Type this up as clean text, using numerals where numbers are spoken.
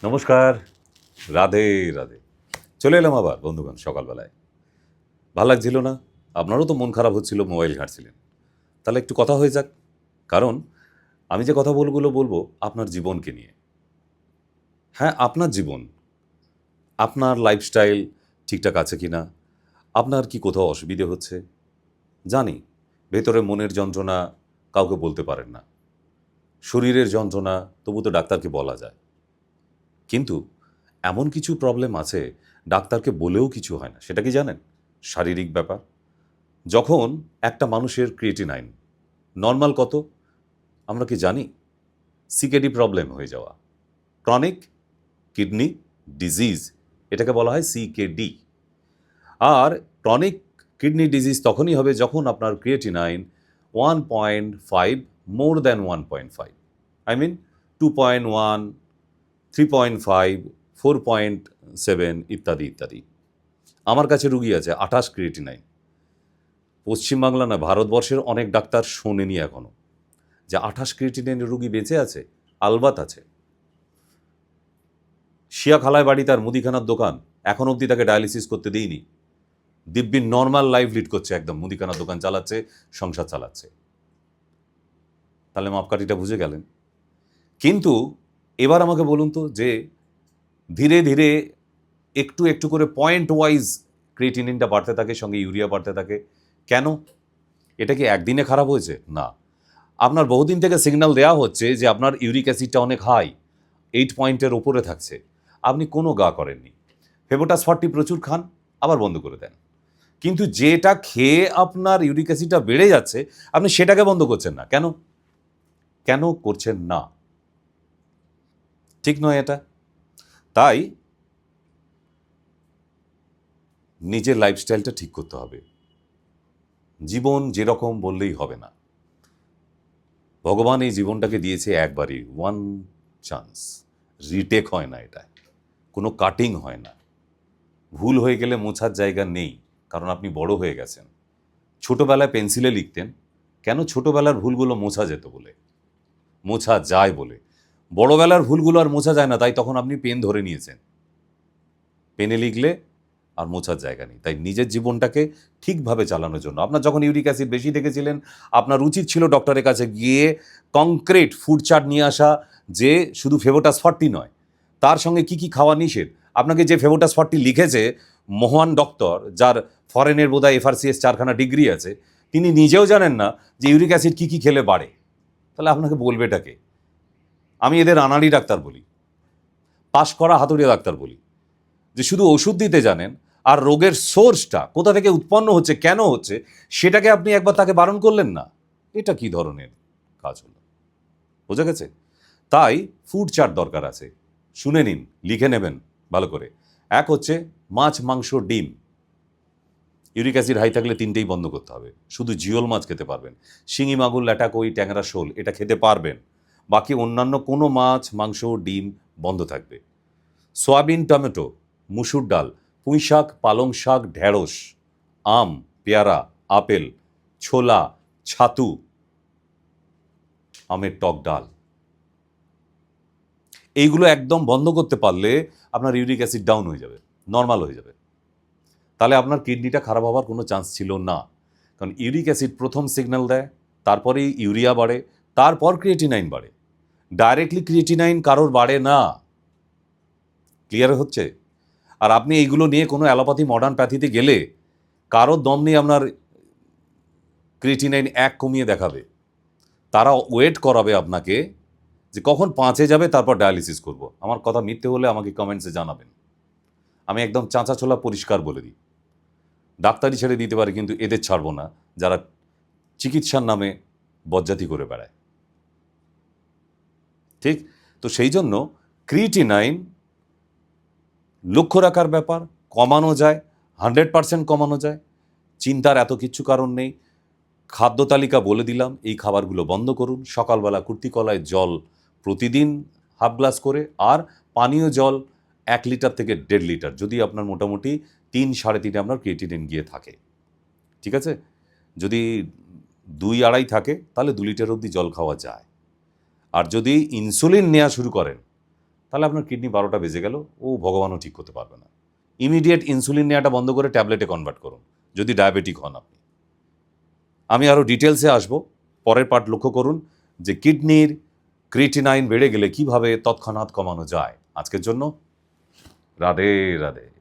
নমস্কার, রাধে রাধে। চলে এলাম আবার বন্ধুগণ সকালবেলায়। ভাল লাগছিল না? আপনারও তো মন খারাপ হচ্ছিল, মোবাইল ঘাঁটছিলেন। তাহলে একটু কথা হয়ে যাক। কারণ আমি যে কথাগুলো বলবো আপনার জীবনকে নিয়ে। হ্যাঁ, আপনার জীবন, আপনার লাইফস্টাইল ঠিকঠাক আছে কি না, আপনার কি কোথাও অসুবিধে হচ্ছে, জানি ভেতরে মনের যন্ত্রণা কাউকে বলতে পারেন না, শরীরের যন্ত্রণা তবু তো ডাক্তারকে বলা যায়। কিন্তু এমন কিছু প্রবলেম আছে ডাক্তারকে বলেও কিছু হয় না, সেটা কি জানেন? শারীরিক ব্যাপার। যখন একটা মানুষের ক্রিয়েটিনাইন নর্মাল কত আমরা কি জানি? সিকেডি প্রবলেম হয়ে যাওয়া, ক্রনিক কিডনি ডিজিজ, এটাকে বলা হয় সিকেডি। আর ক্রনিক কিডনি ডিজিজ তখনই হবে যখন আপনার creatinine 1.5 more than 1.5, I mean 2.1, 3.5, 4.7 ইত্যাদি ইত্যাদি। আমার কাছে রুগী আছে 28 ক্রিয়েটিনাইন। পশ্চিমবাংলা না, ভারতবর্ষের অনেক ডাক্তার শোনেনি এখনো যে 28 ক্রিয়েটিনাইনের রুগী বেঁচে আছে। আলবাত আছে। শিয়াখালায় বাড়ি, তার মুদিখানার দোকান, এখন অবধি তাকে ডায়ালিসিস করতে দিইনি। দিব্যি নর্মাল লাইফ লিড করছে, একদম মুদিখানার দোকান চালাচ্ছে, সংসার চালাচ্ছে। তাহলে মাপকাঠিটা বুঝে গেলেন। কিন্তু এবার আমাকে বলুন তো, যে ধীরে ধীরে একটু একটু করে পয়েন্ট ওয়াইজ ক্রিয়েটিনিনটা বাড়তে থাকে, সঙ্গে ইউরিয়া বাড়তে থাকে, কেন? এটা কি একদিনে খারাপ হয়েছে? না, আপনার বহুদিন থেকে সিগন্যাল দেওয়া হচ্ছে যে আপনার ইউরিক অ্যাসিডটা অনেক হাই, 8 পয়েন্টের ওপরে থাকছে, আপনি কোনো গা করেননি। ফেবোটাস 40 প্রচুর খান, আবার বন্ধ করে দেন। কিন্তু যেটা খেয়ে আপনার ইউরিক অ্যাসিডটা বেড়ে যাচ্ছে, আপনি সেটাকে বন্ধ করছেন না কেন? কেন করছেন না? ঠিক নয় এটা। তাই নিজের লাইফস্টাইলটা ঠিক করতে হবে। জীবন যেরকম বললেই হবে না। ভগবান এই জীবনটাকে দিয়েছে একবারই, ওয়ান চান্স, রিটেক হয় না, এটা কোনো কাটিং হয় না। ভুল হয়ে গেলে মোছার জায়গা নেই, কারণ আপনি বড় হয়ে গেছেন। ছোটবেলায় পেন্সিলে লিখতেন কেন? ছোটবেলার ভুলগুলো মোছা যেত বলে, মোছা যায় বলে। বড়বেলার ভুলগুলো আর মোছা যায় না, তাই তখন আপনি পেন ধরে নিয়েছেন। পেনে লিখলে আর মোছার জায়গা নেই। তাই নিজের জীবনটাকে ঠিকভাবে চালানোর জন্য, আপনার যখন ইউরিক অ্যাসিড বেশি দেখেছিলেন, আপনার উচিত ছিল ডক্টরের কাছে গিয়ে কংক্রিট ফুড চার্ট নিয়ে আসা, যে শুধু ফেবোটাস 40 নয়, তার সঙ্গে কি কি খাওয়া নিষেধ। আপনাকে যে ফেবোটাস 40 লিখেছে মহান ডক্টর, যার ফরেনের বোধহয় FRCS 4খানা ডিগ্রি আছে, তিনি নিজেও জানেন না যে ইউরিক অ্যাসিড কি কি খেলে বাড়ে। তাহলে আপনাকে বলবেটাকে? আমি এদের আনাড়ি ডাক্তার বলি, পাশ করা হাতুড়িয়া ডাক্তার বলি, যে শুধু ওষুধ দিতে জানেন, আর রোগের সোর্সটা কোথা থেকে উৎপন্ন হচ্ছে, কেন হচ্ছে, সেটাকে আপনি একবার তাকে বারণ করলেন না। এটা কি ধরনের কাজ হলো? বোঝা গেছে? তাই ফুড চার্ট দরকার আছে, শুনে নিন, লিখে নেবেন ভালো করে। এক হচ্ছে মাছ, মাংস, ডিম। ইউরিক অ্যাসিড হাই থাকলে তিনটেই বন্ধ করতে হবে। শুধু জিওল মাছ খেতে পারবেন, শিঙি, মাগুর, ল্যাটা, কই, ট্যাংরা, শোল এটা খেতে পারবেন। বাকি অন্যান্য কোনো মাছ, মাংস, ডিম বন্ধ থাকবে। সয়াবিন, টমেটো, মুসুর ডাল, পুঁই শাক, পালং শাক, ঢেঁড়স, আম, পেয়ারা, আপেল, ছোলা, ছাতু, আমের টক ডাল, এইগুলো একদম বন্ধ করতে পারলে আপনার ইউরিক অ্যাসিড ডাউন হয়ে যাবে, নর্মাল হয়ে যাবে। তাহলে আপনার কিডনিটা খারাপ হওয়ার কোনো চান্স ছিল না। কারণ ইউরিক অ্যাসিড প্রথম সিগন্যাল দেয়, তারপরেই ইউরিয়া বাড়ে, তারপর ক্রিয়েটিনাইন বাড়ে। ডাইরেক্টলি ক্রিয়েটিনাইন কারোর বাড়ে না। ক্লিয়ার হচ্ছে? আর আপনি এইগুলো নিয়ে কোনো অ্যালোপ্যাথি, মডার্ন প্যাথিতে গেলে কারোর দম নেই আপনার ক্রিয়েটিনাইন 1 কমিয়ে দেখাবে। তারা ওয়েট করাবে আপনাকে যে কখন 5-এ যাবে, তারপর ডায়ালিসিস করব। আমার কথা মিথ্যে হলে আমাকে কমেন্টসে জানাবেন। আমি একদম চাঁচা ছোলা পরিষ্কার বলে দিই। ডাক্তারি ছেড়ে দিতে পারে, কিন্তু এদের ছাড়বো না যারা চিকিৎসার নামে বজ্জাতি করে বেড়ায়। ঠিক তো সেই জন্য ক্রিয়েটিনাইন লক্ষ্য রাখার ব্যাপার, কমানো যায়, 100% কমানো যায়। চিন্তার এত কিচ্ছু কারণ নেই। খাদ্য তালিকা বলে দিলাম, এই খাবারগুলো বন্ধ করুন। সকালবেলা কুর্তিকলায় জল প্রতিদিন হাফ গ্লাস করে, আর পানীয় জল 1 লিটার থেকে 1.5 লিটার, যদি আপনার মোটামুটি 3-3.5 আপনার ক্রিয়েটিনিন গিয়ে থাকে। ঠিক আছে? যদি 2-2.5 থাকে তাহলে 2 লিটার অবধি জল খাওয়া যায়। আর যদি ইনসুলিন নেওয়া শুরু করেন, তাহলে আপনার কিডনি 12টা বেজে গেল, ও ভগবানও ঠিক করতে পারবে না। ইমিডিয়েট ইনসুলিন নেওয়াটা বন্ধ করে ট্যাবলেটে কনভার্ট করুন যদি ডায়াবেটিক হন আপনি। আমি আরও ডিটেলসে আসবো, পরের পার্ট লক্ষ্য করুন যে কিডনির ক্রিয়েটিনাইন বেড়ে গেলে কিভাবে তৎক্ষণাৎ কমানো যায়। আজকের জন্য রাধে রাধে।